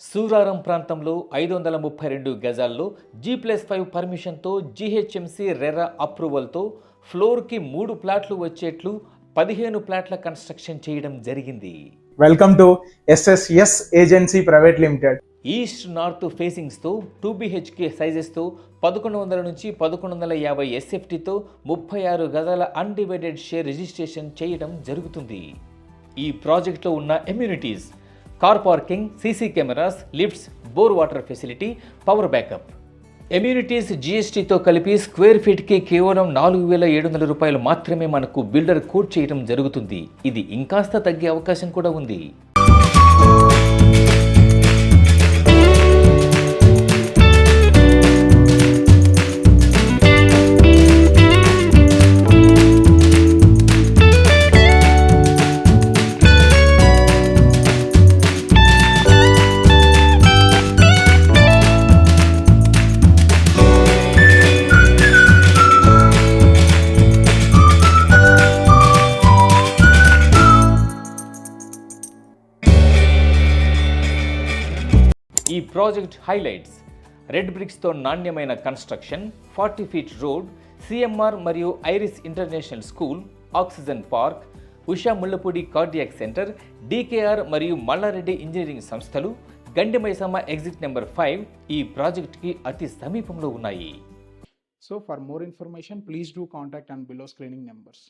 సూరారం ప్రాంతంలో 532 గజాల్లో G+5 పర్మిషన్తో GHMC RERA అప్రూవల్తో ఫ్లోర్కి 3 ప్లాట్లు వచ్చేట్లు 15 ప్లాట్ల కన్స్ట్రక్షన్ చేయడం జరిగింది. Welcome to SSS agency private limited. East north ఫేసింగ్స్తో 2 BHK సైజెస్తో 1100 నుంచి 1150 SFTతో 36 గజాల అన్డివైడెడ్ షేర్ రిజిస్ట్రేషన్ చేయడం జరుగుతుంది. ఈ ప్రాజెక్టులో ఉన్న amenities: car parking, CC cameras, lifts, bore water facility, power backup. Amenities GSTతో కలిపి స్క్వేర్ ఫీట్కి కేవలం 4700 రూపాయలు మాత్రమే మనకు బిల్డర్ కోట్ చేయడం జరుగుతుంది. ఇది ఇంకాస్త తగ్గే అవకాశం కూడా ఉంది. ఈ ప్రాజెక్ట్ హైలైట్స్: రెడ్ బ్రిక్స్తో నాణ్యమైన కన్స్ట్రక్షన్, 40 ఫీట్ రోడ్, CMR మరియు iris international school, oxygen park, Usha Mullapudi cardiac centre, DKR మరియు మల్లారెడ్డి ఇంజనీరింగ్ సంస్థలు, గండిమైసమ్మ ఎగ్జిట్ నెంబర్ 5 ఈ ప్రాజెక్ట్కి అతి సమీపంలో ఉన్నాయి. So for more information, please do contact on below screening numbers.